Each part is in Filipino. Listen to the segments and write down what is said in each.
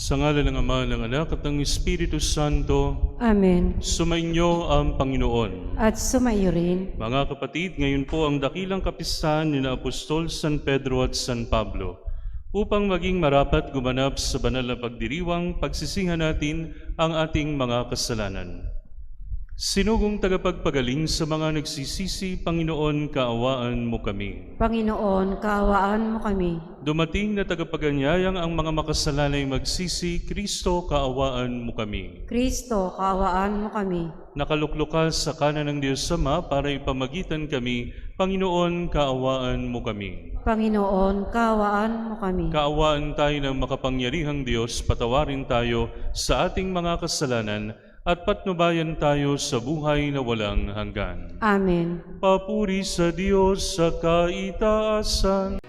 Sa ngalan ng Ama, ng Anak, at ng Espiritu Santo, Amen. sumainyo ang Panginoon. At sumaiyo rin. Mga kapatid, ngayon po ang dakilang kapistahan ni na Apostol San Pedro at San Pablo. Upang maging marapat gumanap sa banal na pagdiriwang, pagsisihan natin ang ating mga kasalanan. Sinugong tagapagpagaling sa mga nagsisisi, Panginoon, kaawaan mo kami. Panginoon, kaawaan mo kami. Dumating na tagapaganyayang ang mga makasalalay magsisi, Kristo, kaawaan mo kami. Kristo, kaawaan mo kami. Nakalukluka sa kanan ng Diyos Ama para ipamagitan kami, Panginoon, kaawaan mo kami. Panginoon, kaawaan mo kami. Kaawaan tayo ng makapangyarihang Diyos, patawarin tayo sa ating mga kasalanan at patnubayan tayo sa buhay na walang hanggan. Amen. Papuri sa Diyos sa kaitaasan.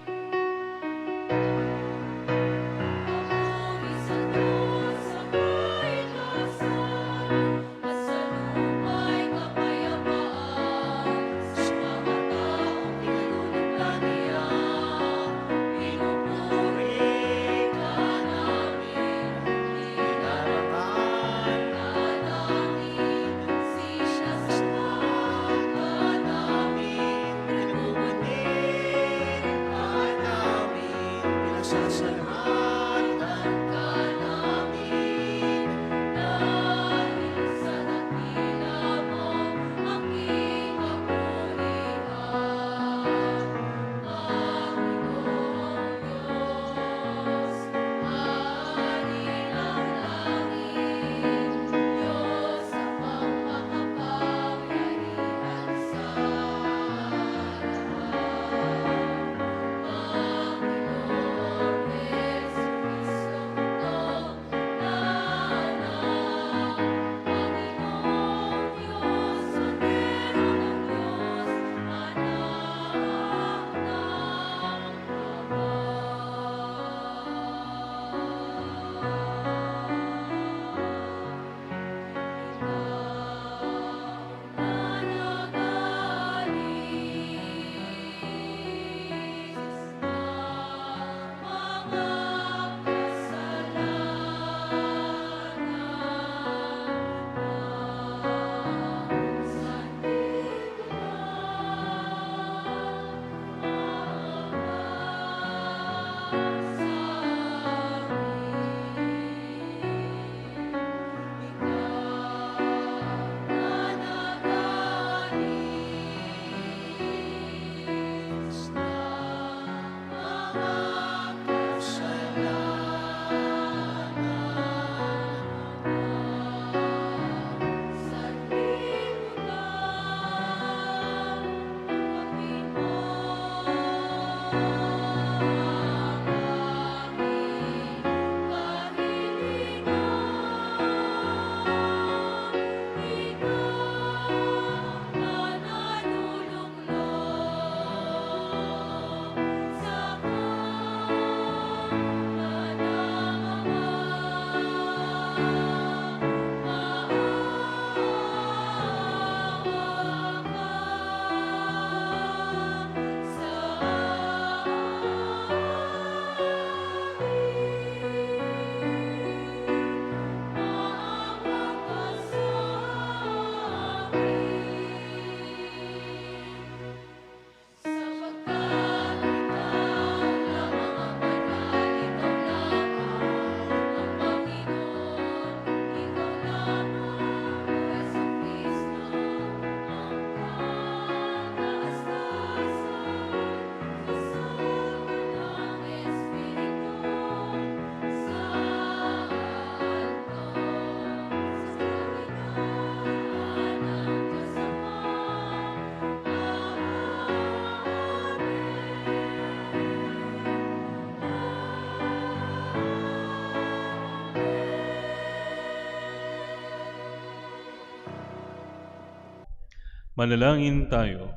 Manalangin tayo.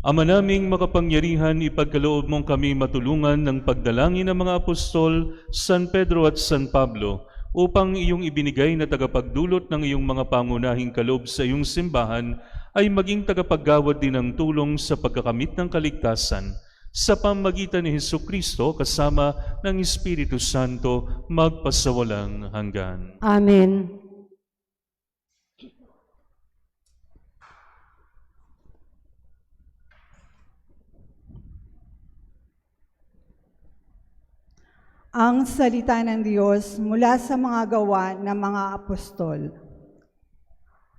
Ama naming makapangyarihan, ipagkaloob mong kami matulungan ng pagdalangin ng mga apostol, San Pedro at San Pablo, upang iyong ibinigay na tagapagdulot ng iyong mga pangunahing kaloob sa iyong simbahan ay maging tagapaggawad din ng tulong sa pagkakamit ng kaligtasan sa pamamagitan ni Hesukristo kasama ng Espiritu Santo, magpasawalang hanggan. Amen. Ang salita ng Diyos mula sa mga gawa ng mga apostol.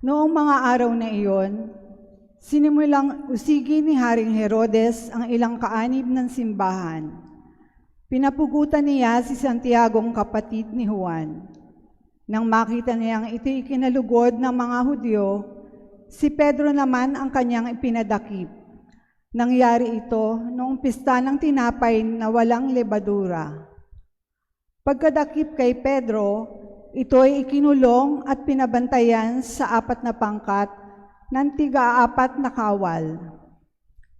Noong mga araw na iyon, sinimulang usigi ni Haring Herodes ang ilang kaanib ng simbahan. Pinapugutan niya si Santiagong kapatid ni Juan. Nang makita niyang ito'y kinalugod ng mga Hudyo, si Pedro naman ang kanyang ipinadakip. Nangyari ito noong pista ng tinapay na walang lebadura. Pagkadakip kay Pedro, ito'y ikinulong at pinabantayan sa 4 na pangkat ng tiga-4 na kawal.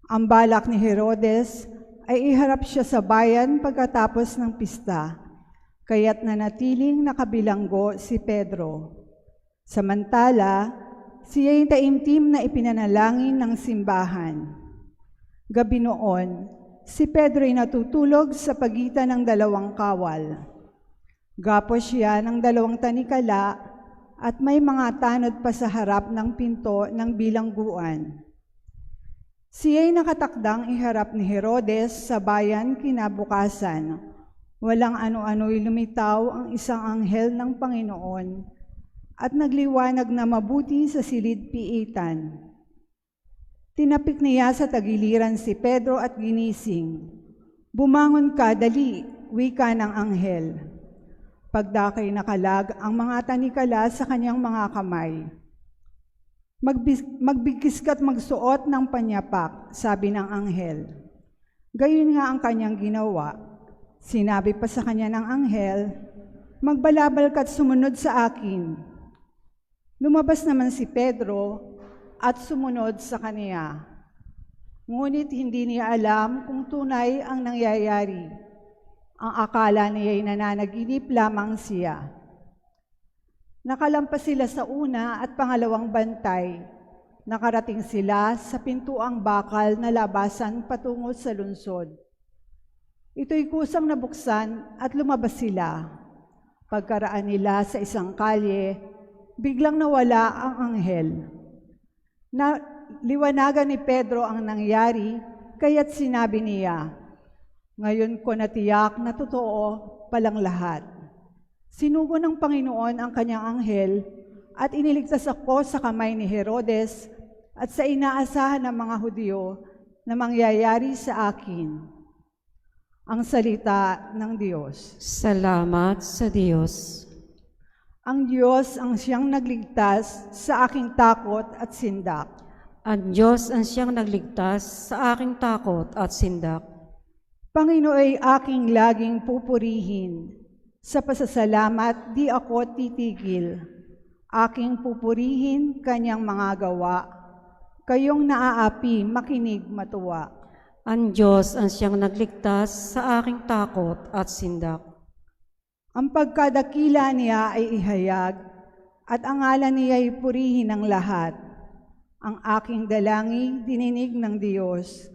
Ang balak ni Herodes ay iharap siya sa bayan pagkatapos ng pista, kaya't nanatiling nakabilanggo si Pedro. Samantala, siya'y taimtim na ipinanalangin ng simbahan. Gabi noon, si Pedro'y natutulog sa pagitan ng 2 kawal. Gapos siya ng 2 tanikala at may mga tanod pa sa harap ng pinto ng bilangguan. Siya'y nakatakdang iharap ni Herodes sa bayan kinabukasan. Walang ano-ano'y lumitaw ang isang anghel ng Panginoon at nagliwanag na mabuti sa silid-piitan. Tinapik niya sa tagiliran si Pedro at ginising. "Bumangon ka, dali," wika ng anghel. Pagdakay nakalag ang mga tanikala sa kanyang mga kamay. "Magbigkis ka't magsuot ng panyapak," sabi ng anghel. Gayon nga ang kanyang ginawa. Sinabi pa sa kanya ng anghel, "Magbalabal ka't sumunod sa akin." Lumabas naman si Pedro at sumunod sa kaniya. Ngunit hindi niya alam kung tunay ang nangyayari. Ang akala niya'y nananaginip lamang siya. Nakalampas sila sa una at pangalawang bantay. Nakarating sila sa pintuang bakal na labasan patungo sa lungsod. Ito'y kusang nabuksan at lumabas sila. Pagkaraan nila sa isang kalye, biglang nawala ang anghel. Liwanagan ni Pedro ang nangyari, kaya't sinabi niya, "Ngayon ko natiyak na totoo palang lahat. Sinugo ng Panginoon ang kanyang anghel at iniligtas ako sa kamay ni Herodes at sa inaasahan ng mga Hudyo na mangyayari sa akin." Ang salita ng Diyos. Salamat sa Diyos. Ang Diyos ang siyang nagligtas sa aking takot at sindak. Ang Diyos ang siyang nagligtas sa aking takot at sindak. Panginoon ay aking laging pupurihin. Sa pasasalamat di ako titigil. Aking pupurihin kanyang mga gawa. Kayong naaapi, makinig matuwa. Ang Diyos ang siyang nagligtas sa aking takot at sindak. Ang pagkadakila niya ay ihayag, at ang ngalan niya ay purihin ng lahat. Ang aking dalangin dininig ng Diyos.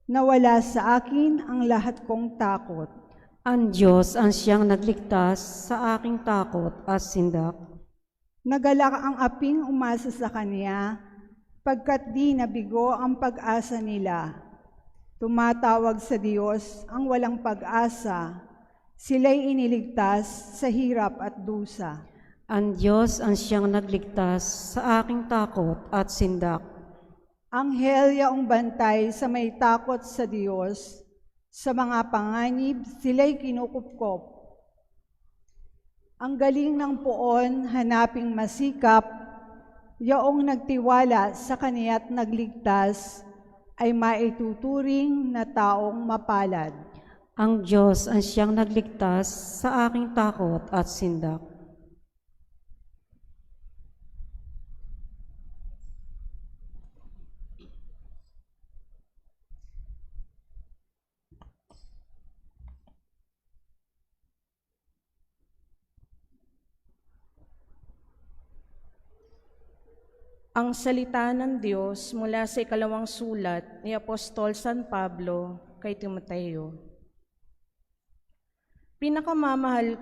Nawala sa akin ang lahat kong takot. Ang Diyos ang siyang nagligtas sa aking takot at sindak. Nagalak ang aping umasa sa Kanya, pagkat di nabigo ang pag-asa nila. Tumatawag sa Diyos ang walang pag-asa, sila'y iniligtas sa hirap at dusa. Ang Diyos ang siyang nagligtas sa aking takot at sindak. Anghel yaong bantay sa may takot sa Diyos, sa mga panganib sila'y kinukupkop. Ang galing ng poon hanaping masikap, yaong nagtiwala sa Kaniya't nagligtas, ay maituturing na taong mapalad. Ang Diyos ang siyang nagligtas sa aking takot at sindak. Ang salita ng Diyos mula sa ikalawang sulat ni Apostol San Pablo kay Timoteo. Pinakamamahal,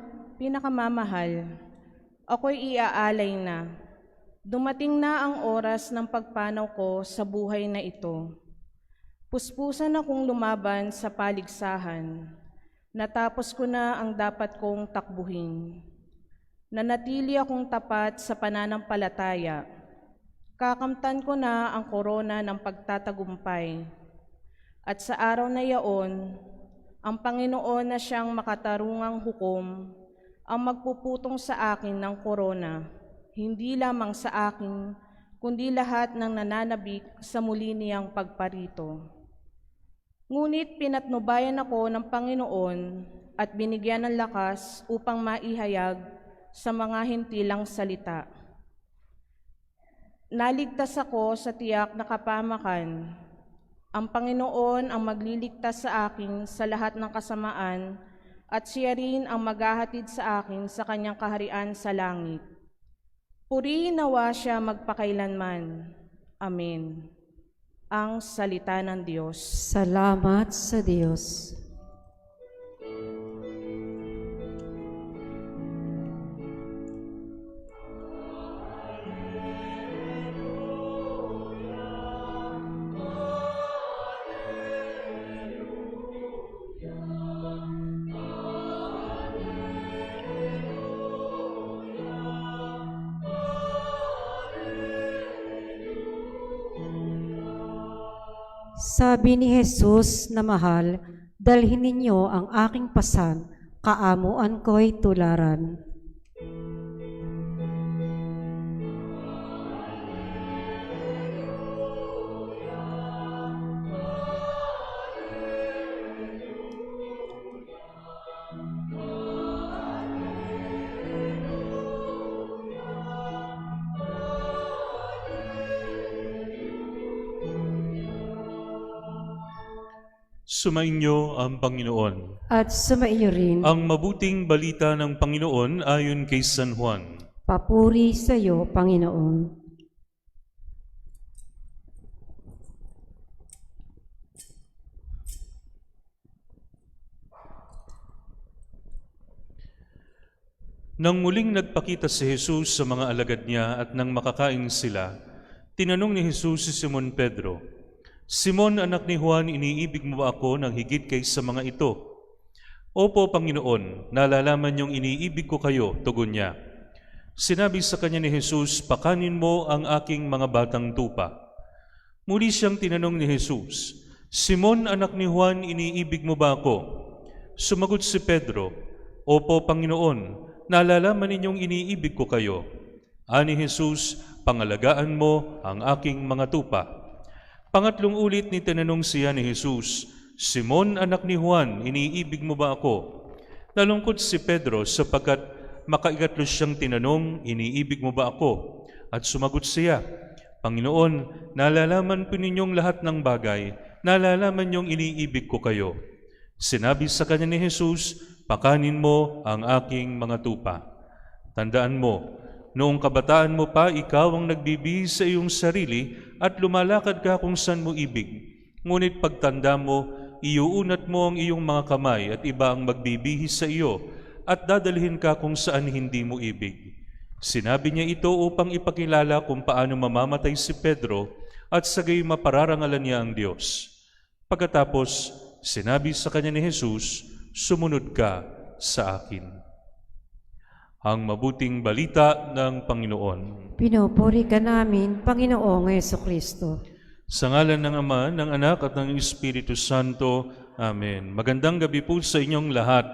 ako'y iaalay na. Dumating na ang oras ng pagpanaw ko sa buhay na ito. Puspusan akong lumaban sa paligsahan. Natapos ko na ang dapat kong takbuhin. Nanatili akong tapat sa pananampalataya. Kakamtan ko na ang korona ng pagtatagumpay. At sa araw na yaon, ang Panginoon na siyang makatarungang hukom ang magpuputong sa akin ng korona, hindi lamang sa akin, kundi lahat ng nananabik sa muli niyang pagparito. Ngunit pinatnubayan ako ng Panginoon at binigyan ng lakas upang maihayag sa mga hintilang salita. Naligtas ako sa tiyak na kapamakan. Ang Panginoon ang magliligtas sa akin sa lahat ng kasamaan at siya rin ang maghahatid sa akin sa kanyang kaharian sa langit. Purihin nawa siya magpakailanman. Amen. Ang salita ng Diyos. Salamat sa Diyos. Sabi ni Jesus na mahal, dalhin ninyo ang aking pasan, kaamuan ko'y tularan. Sumainyo ang Panginoon. At sumaiyo rin, Ang mabuting balita ng Panginoon ayon kay San Juan. papuri sa iyo, Panginoon. Nang muling nagpakita si Jesus sa mga alagad niya at nang makakain sila, tinanong ni Jesus si Simon Pedro, "Simon, anak ni Juan, iniibig mo ba ako ng higit kaysa mga ito?" "Opo, Panginoon, nalalaman niyong iniibig ko kayo," tugon niya. Sinabi sa kanya ni Jesus, "Pakanin mo ang aking mga batang tupa." Muli siyang tinanong ni Jesus, "Simon, anak ni Juan, iniibig mo ba ako?" Sumagot si Pedro, "Opo, Panginoon, nalalaman ninyong iniibig ko kayo." Ani Jesus, "Pangalagaan mo ang aking mga tupa." Pangatlong ulit ni tinanong siya ni Jesus, "Simon, anak ni Juan, iniibig mo ba ako?" Nalungkot si Pedro sapagkat makaikatlo siyang tinanong, "Iniibig mo ba ako?" At sumagot siya, "Panginoon, nalalaman po ninyong lahat ng bagay, nalalaman niyong iniibig ko kayo." Sinabi sa kanya ni Jesus, "Pakanin mo ang aking mga tupa." Tandaan mo, noong kabataan mo pa, ikaw ang nagbibihis sa iyong sarili at lumalakad ka kung saan mo ibig. Ngunit pagtanda mo, iuunat mo ang iyong mga kamay at iba ang magbibihis sa iyo at dadalhin ka kung saan hindi mo ibig. Sinabi niya ito upang ipakilala kung paano mamamatay si Pedro at sa gayon mapararangalan niya ang Diyos. Pagkatapos, sinabi sa kanya ni Jesus, "Sumunod ka sa akin." Ang mabuting balita ng Panginoon. Pinupuri ka namin, Panginoong Jesucristo. Sa ngalan ng Ama, ng Anak at ng Espiritu Santo. Amen. Magandang gabi po sa inyong lahat.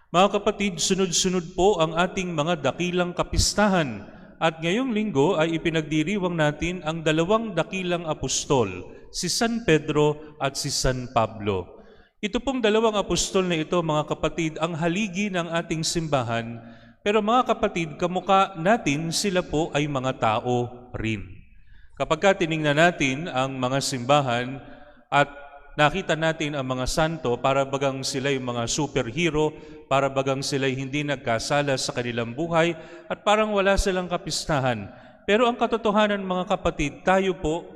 Mga kapatid, sunod-sunod po ang ating mga dakilang kapistahan. At ngayong linggo ay ipinagdiriwang natin ang dalawang dakilang apostol, si San Pedro at si San Pablo. Ito pong dalawang apostol na ito, mga kapatid, ang haligi ng ating simbahan. Pero mga kapatid, kamukha natin, sila po ay mga tao rin. Kapag tinignan natin ang mga simbahan at nakita natin ang mga santo, para bagang sila'y mga superhero, para bagang sila'y hindi nagkasala sa kanilang buhay, at parang wala silang kapistahan. Pero ang katotohanan, mga kapatid, tayo po,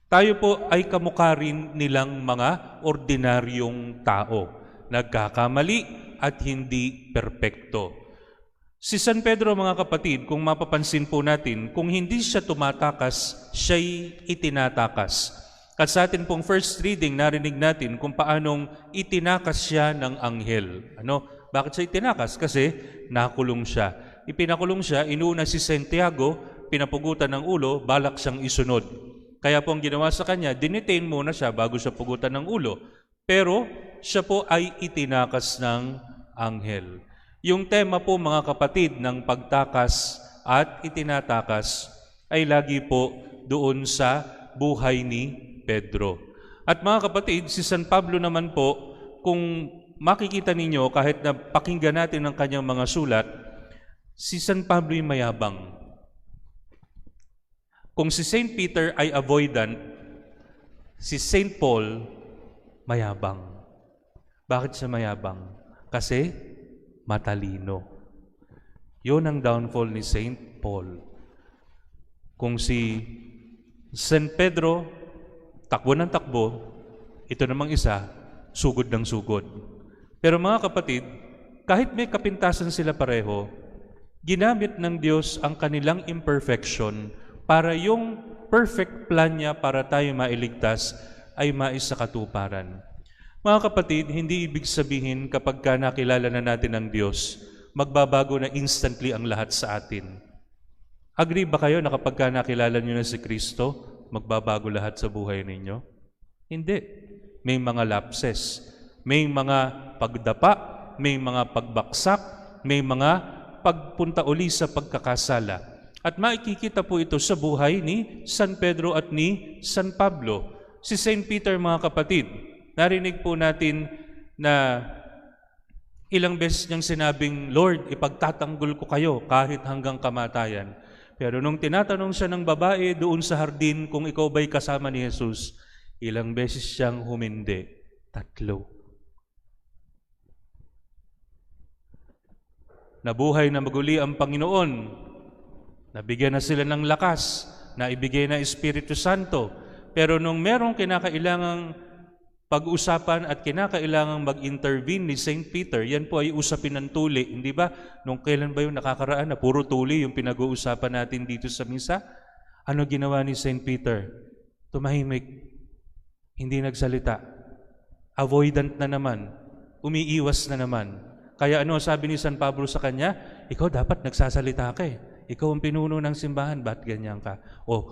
Tayo po ay kamukha rin nilang mga ordinaryong tao, nagkakamali at hindi perpekto. Si San Pedro, mga kapatid, kung mapapansin po natin, kung hindi siya tumatakas, siya'y itinatakas. At sa atin pong first reading, narinig natin kung paanong itinakas siya ng anghel. Bakit siya itinakas? Kasi nakulong siya. Ipinakulong siya, inuna si Santiago, pinapugutan ng ulo, balak siyang isunod. Kaya po ang ginawa sa kanya, dinetain muna siya bago siya pugutan ng ulo. Pero siya po ay itinakas ng anghel. Yung tema po, mga kapatid, ng pagtakas at itinatakas ay lagi po doon sa buhay ni Pedro. At mga kapatid, si San Pablo naman po, kung makikita ninyo kahit na pakinggan natin ang kanyang mga sulat, si San Pablo ay mayabang. Kung si Saint Peter ay avoidant, si Saint Paul mayabang. Bakit siya mayabang? Kasi matalino. Yun ang downfall ni Saint Paul. Kung si San Pedro, takbo ng takbo, ito namang isa, sugod ng sugod. Pero mga kapatid, kahit may kapintasan sila pareho, ginamit ng Diyos ang kanilang imperfection para yung perfect plan niya para tayo mailigtas ay maisakatuparan. Mga kapatid, hindi ibig sabihin kapag nakilala na natin ang Diyos, magbabago na instantly ang lahat sa atin. Agree ba kayo na kapag nakilala niyo na si Kristo, magbabago lahat sa buhay ninyo? Hindi. May mga lapses, may mga pagdapa, may mga pagbaksak, may mga pagpunta uli sa pagkakasala. At makikita po ito sa buhay ni San Pedro at ni San Pablo. Si Saint Peter, mga kapatid, narinig po natin na ilang beses niyang sinabing, Lord, ipagtatanggol ko kayo kahit hanggang kamatayan. Pero nung tinatanong siya ng babae doon sa hardin kung ikaw ba'y kasama ni Jesus, ilang beses siyang humindi? 3. Nabuhay na maguli ang Panginoon. Nabigyan na sila ng lakas, naibigay na Espiritu Santo. Pero nung merong kinakailangang pag-usapan at kinakailangang mag-intervene ni Saint Peter, yan po ay usapin ng tuli. Hindi ba? Nung kailan ba yung nakakaraan na puro tuli yung pinag-uusapan natin dito sa misa? Ano ginawa ni Saint Peter? Tumahimik. Hindi nagsalita. Avoidant na naman. Umiiwas na naman. Kaya ano sabi ni San Pablo sa kanya? Ikaw dapat nagsasalita ka eh. Ikaw ang pinuno ng simbahan, ba't ganyan ka?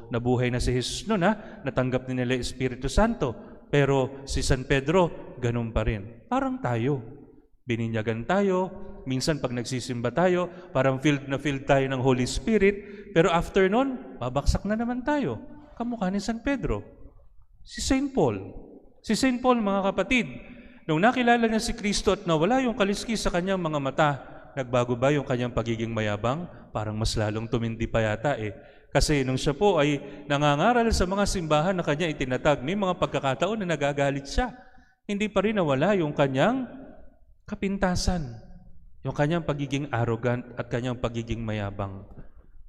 Nabuhay na si Jesus noon natanggap ni nila Espiritu Santo. Pero si San Pedro, ganun pa rin. Parang tayo. Bininyagan tayo. Minsan pag nagsisimba tayo, parang filled na filled tayo ng Holy Spirit. Pero after nun, babaksak na naman tayo. Kamukha ni San Pedro. Si Saint Paul. Si Saint Paul, mga kapatid, nung nakilala niya si Kristo at nawala yung kaliskis sa kanyang mga mata, nagbago ba yung kanyang pagiging mayabang? Parang mas lalong tumindi pa yata eh. Kasi nung siya po ay nangangaral sa mga simbahan na kanya itinatag, may mga pagkakataon na nagagalit siya. Hindi pa rin nawala yung kanyang kapintasan, yung kanyang pagiging arrogant at kanyang pagiging mayabang.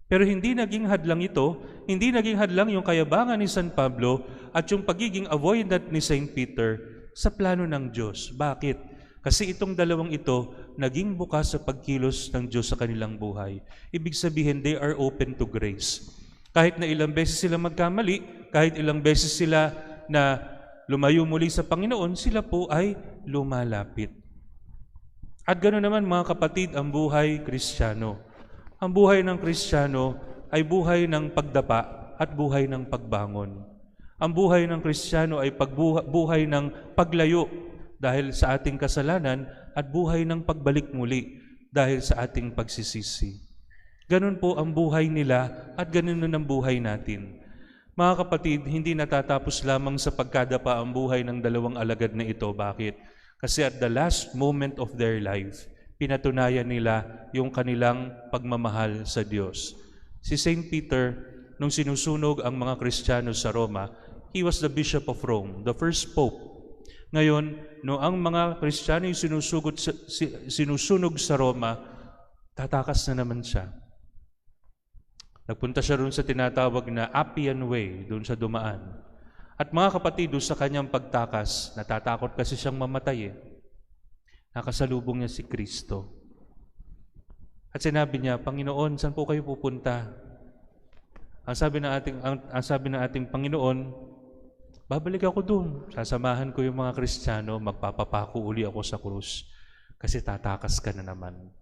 Pero hindi naging hadlang ito, hindi naging hadlang yung kayabangan ni San Pablo at yung pagiging avoidant ni Saint Peter sa plano ng Diyos. Bakit? Kasi itong dalawang ito, naging bukas sa pagkilos ng Diyos sa kanilang buhay. Ibig sabihin, they are open to grace. Kahit na ilang beses sila magkamali, kahit ilang beses sila na lumayo muli sa Panginoon, sila po ay lumalapit. At ganoon naman, mga kapatid, ang buhay Kristiyano. Ang buhay ng Kristiyano ay buhay ng pagdapa at buhay ng pagbangon. Ang buhay ng Kristiyano ay buhay ng paglayo dahil sa ating kasalanan at buhay ng pagbalik muli dahil sa ating pagsisisi. Ganun po ang buhay nila at ganun ang buhay natin. Mga kapatid, hindi natatapos lamang sa pagkadapa ang buhay ng dalawang alagad na ito. Bakit? Kasi at the last moment of their life, pinatunayan nila yung kanilang pagmamahal sa Diyos. Si Saint Peter, nung sinusunog ang mga Kristiyano sa Roma, he was the Bishop of Rome, the first Pope. Ngayon, no ang mga Kristiyano yung sinusunog sa Roma, tatakas na naman siya. Nagpunta siya roon sa tinatawag na Appian Way, doon sa dumaan. At mga kapatid, doon sa kanyang pagtakas, natatakot kasi siyang mamatay Nakasalubong niya si Kristo. At sinabi niya, Panginoon, saan po kayo pupunta? Ang sabi ng ating Panginoon, babalik ako doon. Sasamahan ko yung mga Kristiyano, magpapapako uli ako sa krus. Kasi tatakas ka na naman.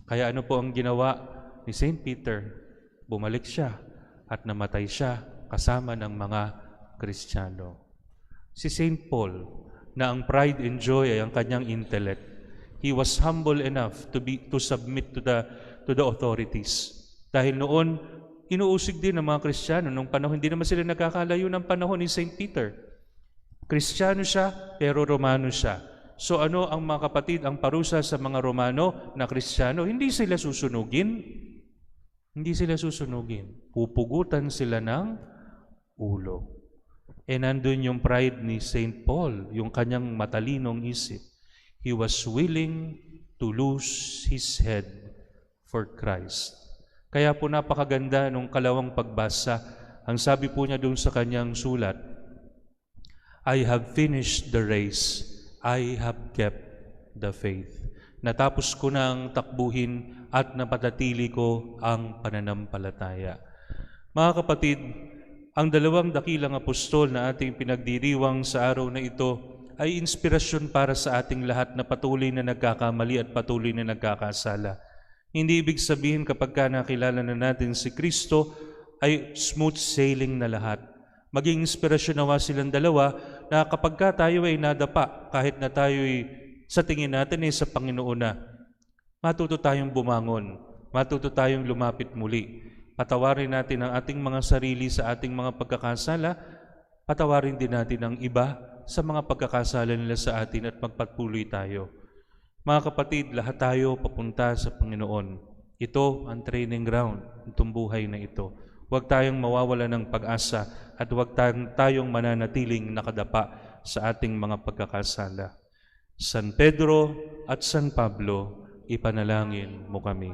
Kaya ano po ang ginawa ni St. Peter? Bumalik siya at namatay siya kasama ng mga Kristiyano. Si St. Paul, na ang pride and joy ay ang kanyang intellect, he was humble enough to submit to the authorities. Dahil noon, inuusig din ng mga Kristiyano nung panahon, hindi naman sila nagkakalayo ng panahon ni St. Peter. Kristiyano siya, pero Romano siya. So ano ang mga kapatid, ang parusa sa mga Romano na Kristiyano? Hindi sila susunugin. Hindi sila susunugin. Pupugutan sila ng ulo. Nandun yung pride ni St. Paul, yung kanyang matalinong isip. He was willing to lose his head for Christ. Kaya po napakaganda nung kalawang pagbasa. Ang sabi po niya doon sa kanyang sulat, I have finished the race. I have kept the faith. Natapos ko na ang takbuhin at napatatili ko ang pananampalataya. Mga kapatid, ang dalawang dakilang apostol na ating pinagdiriwang sa araw na ito ay inspirasyon para sa ating lahat na patuloy na nagkakamali at patuloy na nagkakasala. Hindi ibig sabihin kapag nakilala na natin si Kristo ay smooth sailing na lahat. Maging inspirasyon nawa silang dalawa na kapag tayo ay nadapa, kahit na tayo ay sa tingin natin ay sa Panginoon na, matuto tayong bumangon, matuto tayong lumapit muli. Patawarin natin ang ating mga sarili sa ating mga pagkakasala, patawarin din natin ang iba sa mga pagkakasala nila sa atin at magpatuloy tayo. Mga kapatid, lahat tayo papunta sa Panginoon. Ito ang training ground, itong buhay na ito. Huwag tayong mawawala ng pag-asa at huwag tayong mananatiling nakadapa sa ating mga pagkakasala. San Pedro at San Pablo, ipanalangin mo kami.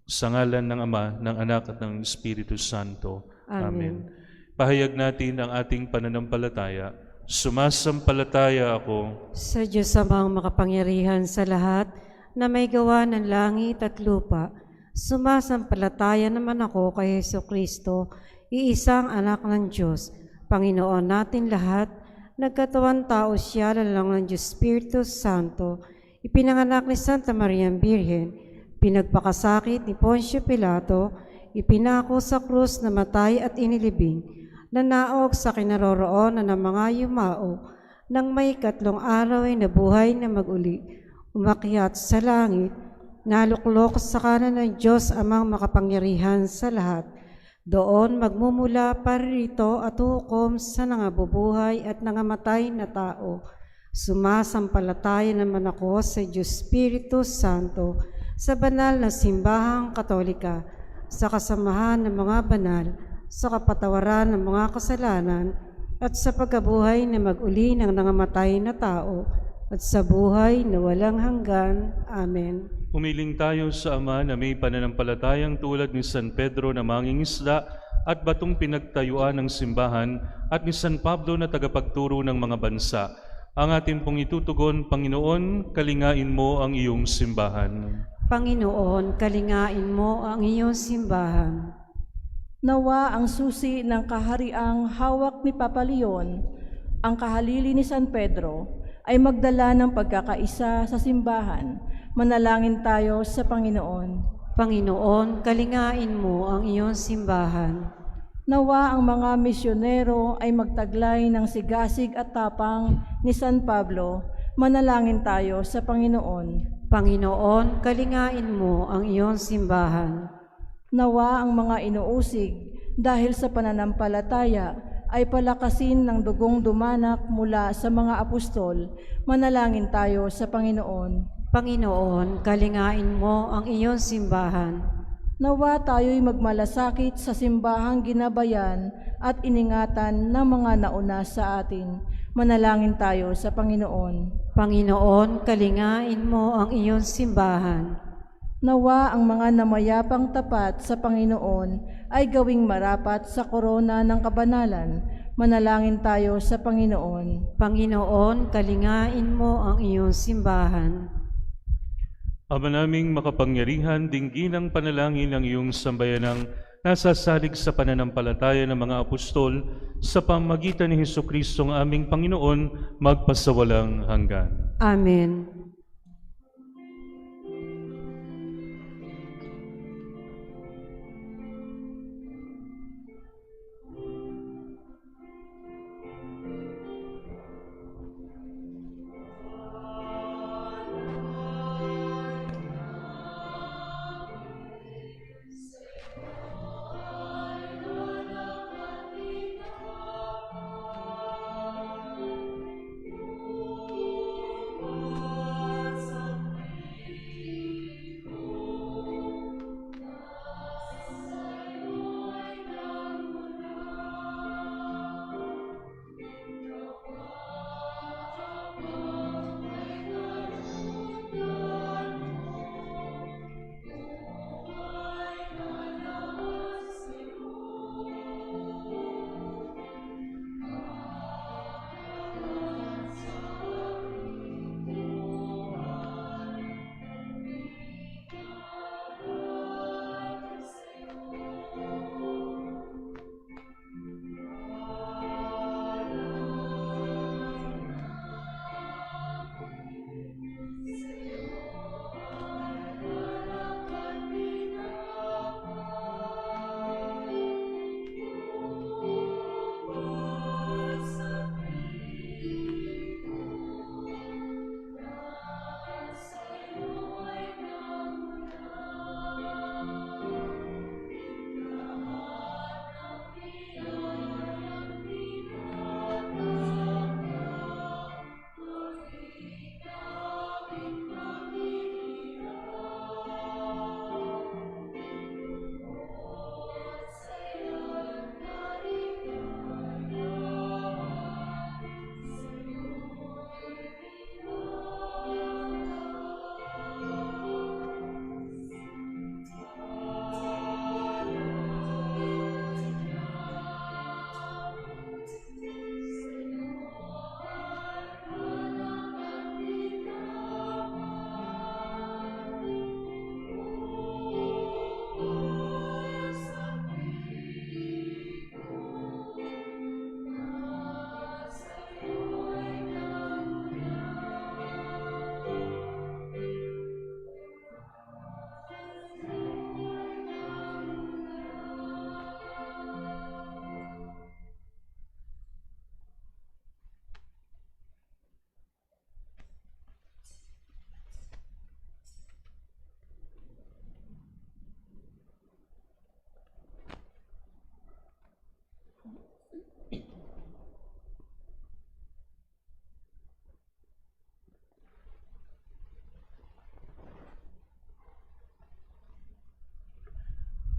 Sa ngalan ng Ama, ng Anak at ng Espiritu Santo. Amen. Pahayag natin ang ating pananampalataya. Sumasampalataya ako Sa Diyos Amang makapangyarihan sa lahat, na may gawa ng langit at lupa. Sumasampalataya naman ako kay Jesucristo, iisang anak ng Diyos, Panginoon natin lahat, nagkatawan tao siya lang ng Diyos Espiritu Santo, ipinanganak ni Santa Maria Birhen, pinagpakasakit ni Poncio Pilato, ipinako sa krus, namatay at inilibing, nanaog sa kinaroroonan ng mga yumao, nang may 3 araw ay nabuhay na maguli, umakyat sa langit, naluklok sa kanan ng Diyos Amang makapangyarihan sa lahat. Doon magmumula paririto at hukom sa nangabubuhay at nangamatay na tao. Sumasampalataya naman ako sa Diyos Espiritu Santo, sa banal na simbahang Katolika, sa kasamahan ng mga banal, sa kapatawaran ng mga kasalanan, at sa pagkabuhay na mag-uli ng nangamatay na tao, at sa buhay na walang hanggan. Amen. Umiling tayo sa Ama na may pananampalatayang tulad ni San Pedro na mangingisda at batong pinagtayuan ng simbahan at ni San Pablo na tagapagturo ng mga bansa. Ang atin pong itutugon, Panginoon, kalingain mo ang iyong simbahan. Panginoon, kalingain mo ang iyong simbahan. Nawa ang susi ng kahariang hawak ni Papa Leon, ang kahalili ni San Pedro, ay magdala ng pagkakaisa sa simbahan. Manalangin tayo sa Panginoon. Panginoon, kalingain mo ang iyong simbahan. Nawa ang mga misyonero ay magtaglay ng sigasig at tapang ni San Pablo. Manalangin tayo sa Panginoon. Panginoon, kalingain mo ang iyong simbahan. Nawa ang mga inuusig dahil sa pananampalataya ay palakasin ng dugong dumanak mula sa mga apostol. Manalangin tayo sa Panginoon. Panginoon, kalingain mo ang iyong simbahan. Nawa tayo'y magmalasakit sa simbahang ginabayan at iningatan ng mga nauna sa atin. Manalangin tayo sa Panginoon. Panginoon, kalingain mo ang iyong simbahan. Nawa ang mga namayapang tapat sa Panginoon ay gawing marapat sa korona ng kabanalan. Manalangin tayo sa Panginoon. Panginoon, kalingain mo ang iyong simbahan. Ama naming makapangyarihan, dinggin ang panalangin ng iyong sambayanang nasasalig sa pananampalataya ng mga apostol sa pamamagitan ni Jesucristo ang aming Panginoon, magpasawalang hanggan. Amen.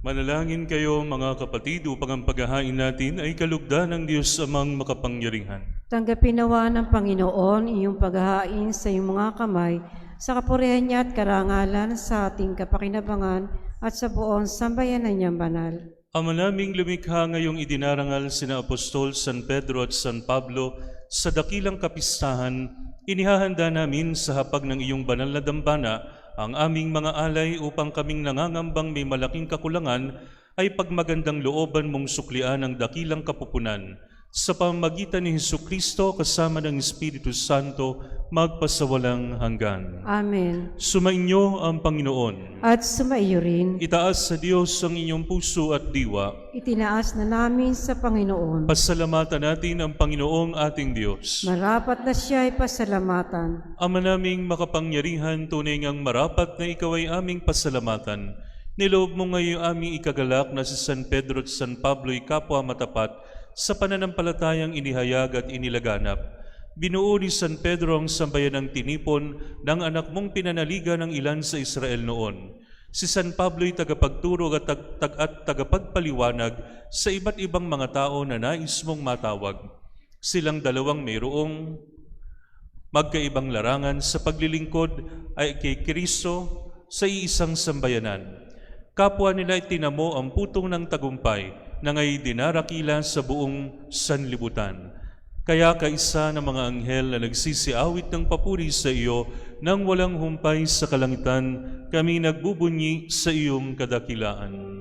Manalangin kayo mga kapatid upang ang paghahain natin ay kalugdan ng Diyos amang makapangyarihan. Tanggapin nawa ng Panginoon iyong paghahain sa iyong mga kamay, sa kapurihan niya at karangalan sa ating kapakinabangan at sa buong sambayanan niyang banal. Ama naming lumikha ngayong idinarangal sina Apostol San Pedro at San Pablo sa dakilang kapistahan, inihahanda namin sa hapag ng iyong banal na dambana ang aming mga alay upang kaming nangangambang may malaking kakulangan ay pagmagandang looban mong suklian ang dakilang kapupunan. Sa pamamagitan ni Jesucristo kasama ng Espiritu Santo, magpasawalang hanggan. Amen. Sumainyo ang Panginoon. At sumaiyo rin, Itaas sa Diyos ang inyong puso at diwa. itinaas na namin sa Panginoon. Pasalamatan natin ang Panginoong ating Diyos. Marapat na siya ay pasalamatan. Ama naming makapangyarihan, tunay ngang marapat na ikaw ay aming pasalamatan. Niloob mo ngayon aming ikagalak na si San Pedro at San Pablo'y kapwa matapat sa pananampalatayang inihayag at inilaganap. Binuo ni San Pedro ang sambayan ng tinipon ng anak mong pinanaligan ng ilan sa Israel noon. Si San Pablo'y tagapagturo at tagapagpaliwanag sa iba't ibang mga tao na nais mong matawag. Silang dalawang mayroong magkaibang larangan sa paglilingkod ay kay Kristo sa iisang sambayanan. Kapwa nila itinamo ang putong ng tagumpay na ngay dinarakila sa buong sanlibutan. Kaya kaisa ng mga anghel na nagsisiawit ng papuri sa iyo nang walang humpay sa kalangitan, kami nagbubunyi sa iyong kadakilaan.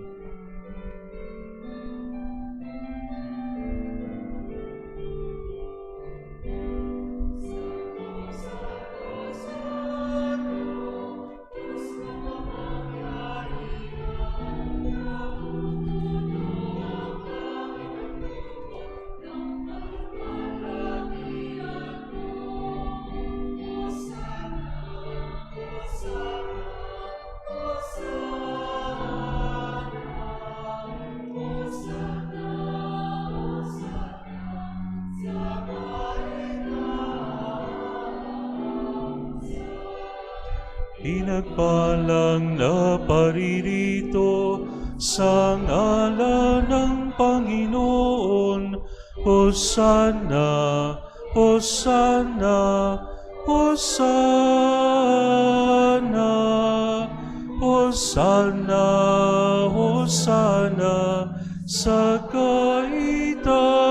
Pinagpalang na paririto sa ngalan ng Panginoon. Hosanna, Hosanna, Hosanna, Hosanna, Hosanna sa kaitaasan.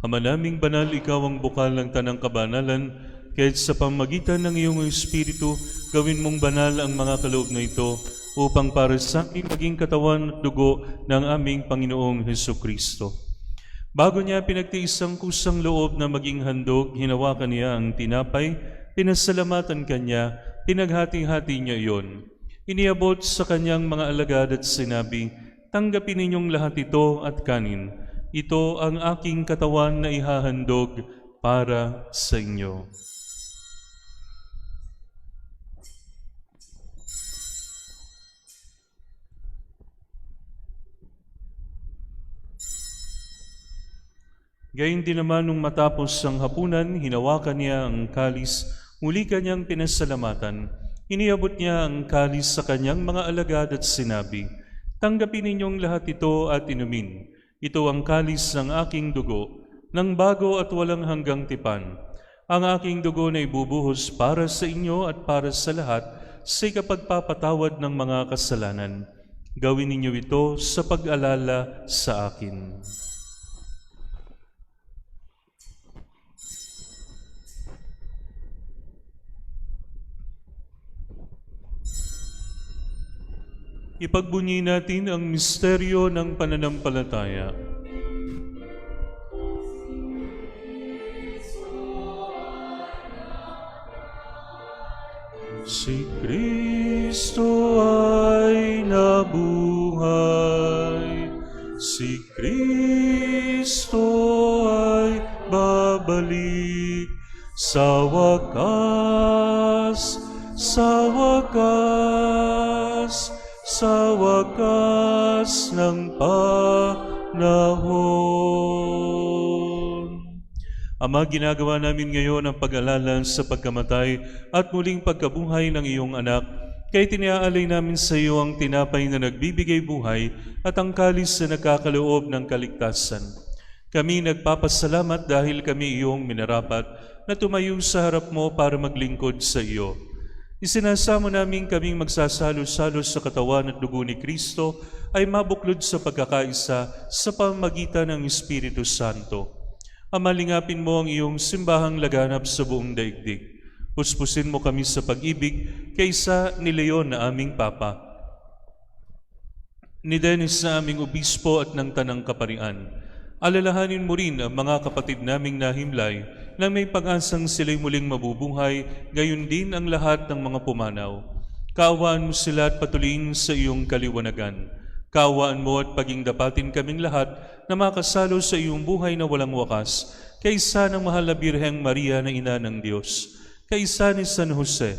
Ama naming banal, ikaw ang bukal ng tanang kabanalan, kahit sa pamagitan ng iyong Espiritu, gawin mong banal ang mga kaloob na ito, upang para sa amin maging katawan at dugo ng aming Panginoong Hesukristo. Bago niya pinagtiis ang kusang loob na maging handog, hinawakan niya ang tinapay, pinasalamatan kanya, pinaghati-hati niya iyon. Iniabot sa kanyang mga alagad at sinabi, "Tanggapin ninyong lahat ito at kanin. Ito ang aking katawan na ihahandog para sa inyo." Gayun din naman nung matapos ang hapunan, hinawakan niya ang kalis, muli kanyang pinasalamatan. Iniabot niya ang kalis sa kanyang mga alagad at sinabi, "Tanggapin ninyong lahat ito at inumin. Ito ang kalis ng aking dugo, ng bago at walang hanggang tipan. Ang aking dugo na ibubuhos para sa inyo at para sa lahat sa ikapagpapatawad ng mga kasalanan. Gawin ninyo ito sa pag-alala sa akin." Ipagbunyi natin ang misteryo ng pananampalataya. Si Kristo ay nabuhay, si Kristo ay babalik sa wakas, sa wakas, sa wakas ng panahon. Ama, ginagawa namin ngayon ang pag-alala sa pagkamatay at muling pagkabuhay ng iyong anak. Kaya tiniaalay namin sa iyo ang tinapay na nagbibigay buhay at ang kalis na nagkakaloob ng kaligtasan. Kami nagpapasalamat dahil kami iyong minarapat na tumayo sa harap mo para maglingkod sa iyo. Isinasamo namin kaming magsasalo-salo sa katawan at dugo ni Kristo ay mabuklod sa pagkakaisa sa pamamagitan ng Espiritu Santo. Amalingapin mo ang iyong simbahang laganap sa buong daigdig. Puspusin mo kami sa pag-ibig kaysa ni Leon na aming Papa, ni Dennis na aming Obispo at ng Tanang Kaparian. Alalahanin mo rin ang mga kapatid naming nahimlay na may pag-asang sila'y muling mabubuhay, gayon din ang lahat ng mga pumanaw. Kaawaan mo sila at patuloyin sa iyong kaliwanagan. Kaawaan mo at paging dapatin kaming lahat na makasalo sa iyong buhay na walang wakas, kaysa ng mahal na Birheng Maria na Ina ng Diyos, kaysa ni San Jose,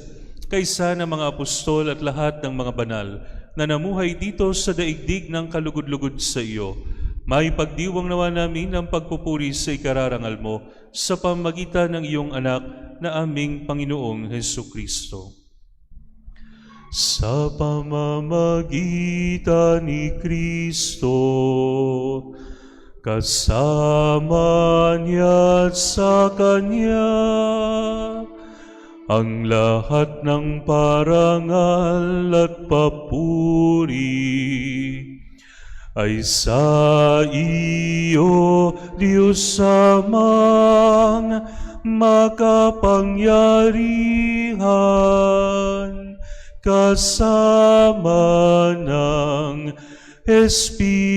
kaysa ng mga apostol at lahat ng mga banal na namuhay dito sa daigdig ng kalugod-lugod sa iyo. May pagdiwang nawa namin ang pagpupuri sa ikararangal mo sa pamagitan ng iyong anak na aming Panginoong Hesukristo. Sa pamamagitan ni Kristo, kasama niya at sa Kanya, Ang lahat ng parangal at papuri ay sa iyo, Diyos Amang makapangyarihan, kasama ng Espiritu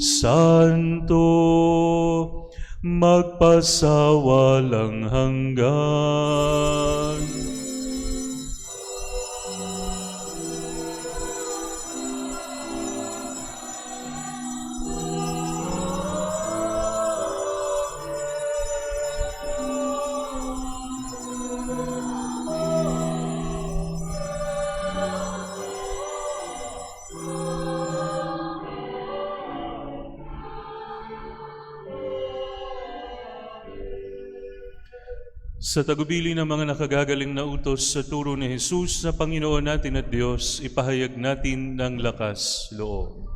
Santo, magpasawalang hanggan. Sa tagubili ng mga nakagagaling na utos sa turo ni Jesus na Panginoon natin at Diyos, ipahayag natin ng lakas loob.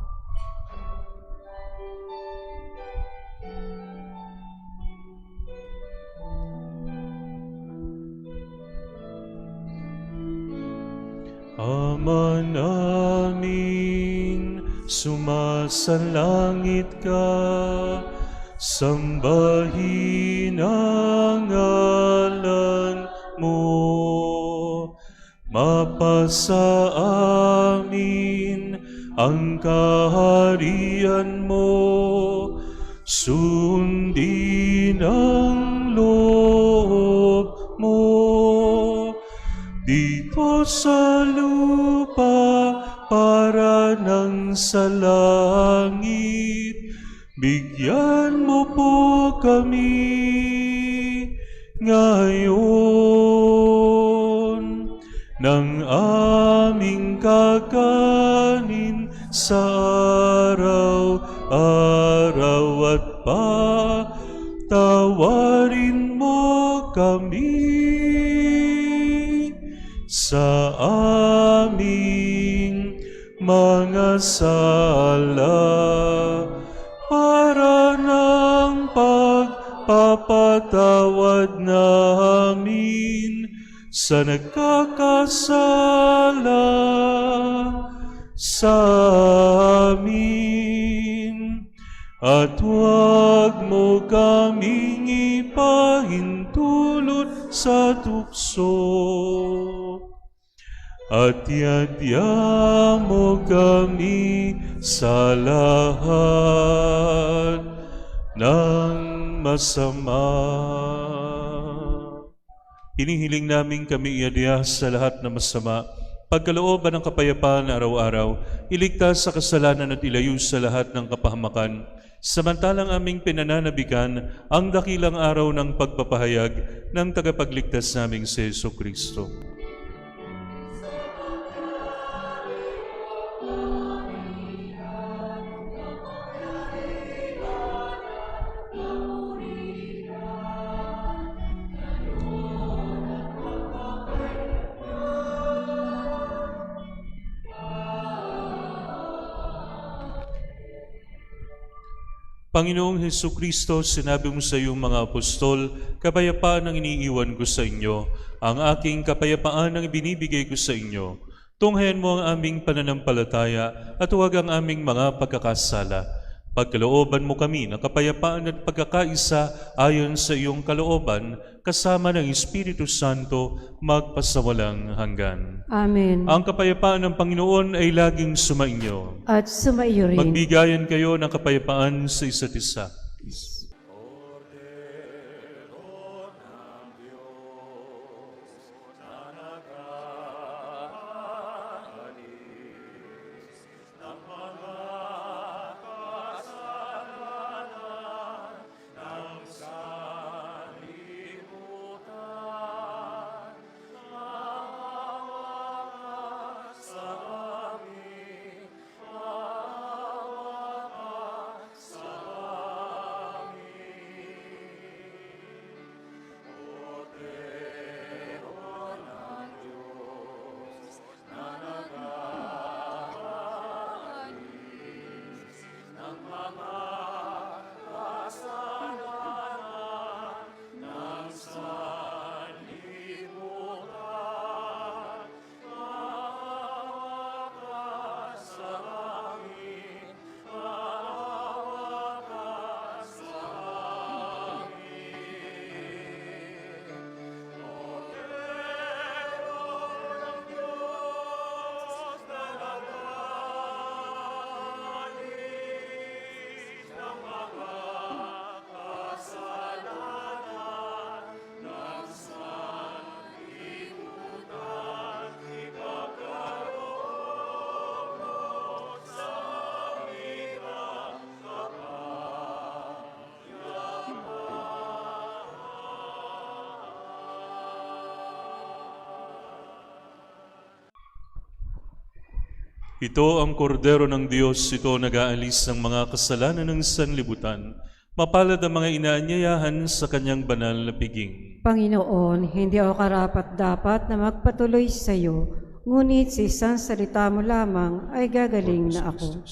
Ama namin, sumasalangit ka, sambahin ang ngalan mo, mapasa amin ang kaharian mo, sundin ang loob mo, dito sa lupa para nang sa langit. Bigyan mo po kami ngayon ng aming kakanin sa araw-araw at patawarin mo kami sa aming mga sala, para ng pagpapatawad namin sa nagkakasala sa amin. At huwag mo kaming ipahintulot sa tukso, at yadya mo kami sa lahat ng masama. Hinihiling namin kami iadya sa lahat ng masama, pagkalooban ng kapayapaan na araw-araw, iligtas sa kasalanan at ilayo sa lahat ng kapahamakan, samantalang aming pinananabikan ang dakilang araw ng pagpapahayag ng tagapagligtas naming si Jesucristo. Panginoong Hesukristo, sinabi mo sa iyong mga apostol, kapayapaan ang iniiwan ko sa inyo, ang aking kapayapaan ang ibinibigay ko sa inyo. Tunghayan mo ang aming pananampalataya at huwag ang aming mga pagkakasala. Pagkalooban mo kami ng kapayapaan at pagkakaisa ayon sa iyong kalooban, kasama ng Espiritu Santo, magpasawalang hanggan. Amen. Ang kapayapaan ng Panginoon ay laging sumainyo. At sumaiyo rin. Magbigayan kayo ng kapayapaan sa isa't isa. Ito ang kordero ng Diyos, ito nag-aalis ng mga kasalanan ng sanlibutan. Mapalad ang mga inaanyayahan sa kanyang banal na piging. Panginoon, hindi ako karapat-dapat na magpatuloy sa iyo, ngunit sa isang salita mo lamang ay gagaling na ako.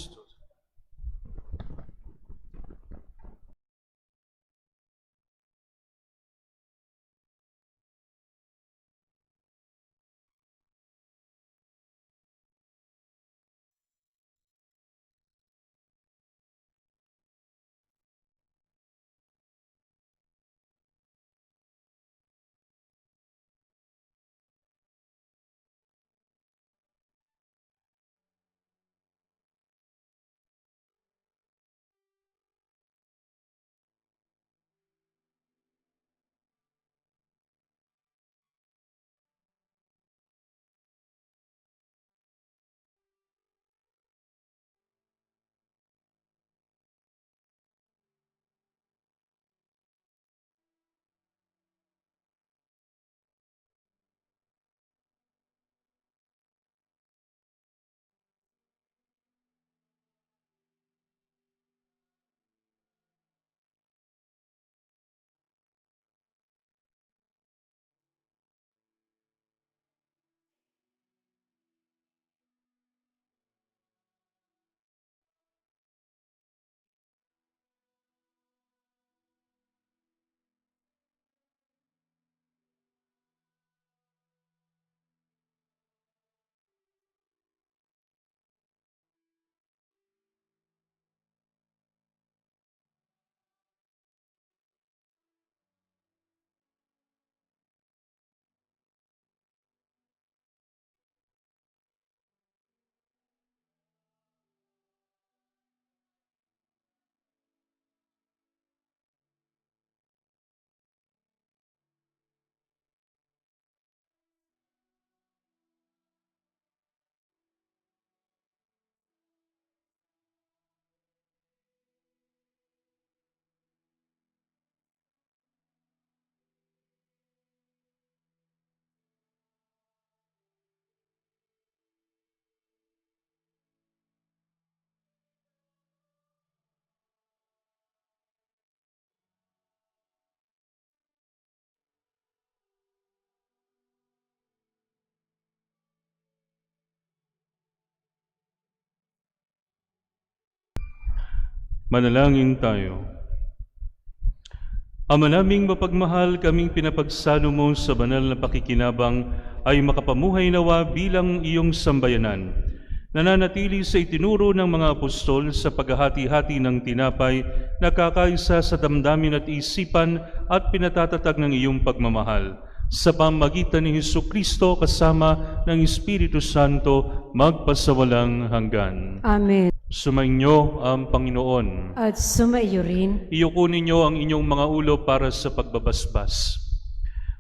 Manalangin tayo. Ama naming mapagmahal, kaming pinapagsalo mo sa banal na pakikinabang ay makapamuhay nawa bilang iyong sambayanan. Nananatili sa itinuro ng mga apostol sa paghahati-hati ng tinapay, nakakaisa sa damdamin at isipan at pinatatatag ng iyong pagmamahal. Sa pamagitan ni Hesukristo kasama ng Espiritu Santo, magpasawalang hanggan. Amen. Sumainyo ang Panginoon. At sumaiyo rin. Iyuko ninyo ang inyong mga ulo para sa pagbabasbas.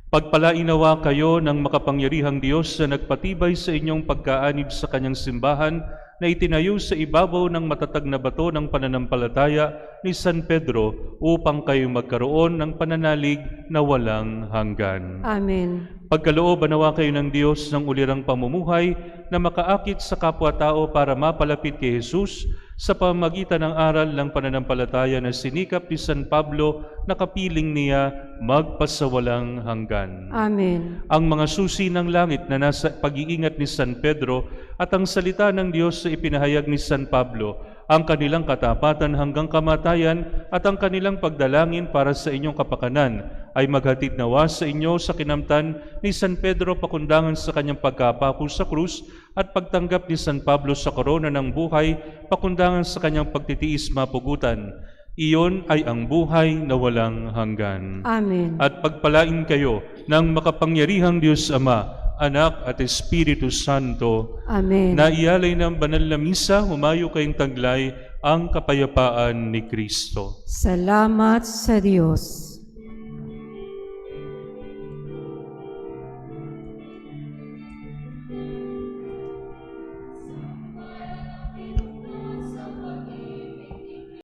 Pagpalainawa kayo ng makapangyarihang Diyos na nagpatibay sa inyong pagkaanib sa kanyang simbahan na itinayo sa ibabaw ng matatag na bato ng pananampalataya ni San Pedro upang kayo magkaroon ng pananalig na walang hanggan. Amen. Pagkalooban nawa kayo ng Diyos ng ulirang pamumuhay na makaakit sa kapwa-tao para mapalapit kay Jesus sa pamamagitan ng aral ng pananampalataya na sinikap ni San Pablo na kapiling niya magpasawalang hanggan. Amen. Ang mga susi ng langit na nasa pag-iingat ni San Pedro at ang salita ng Diyos sa ipinahayag ni San Pablo, ang kanilang katapatan hanggang kamatayan at ang kanilang pagdalangin para sa inyong kapakanan ay maghatid nawa sa inyo sa kinamtan ni San Pedro pakundangan sa kanyang pagkapako sa krus at pagtanggap ni San Pablo sa korona ng buhay pakundangan sa kanyang pagtitiis mapugutan. Iyon ay ang buhay na walang hanggan. Amen. At pagpalain kayo ng makapangyarihang Diyos Ama, Anak at Espiritu Santo, Amen. na ialay ng banal na misa, humayo kayong taglay ang kapayapaan ni Kristo. Salamat sa Diyos.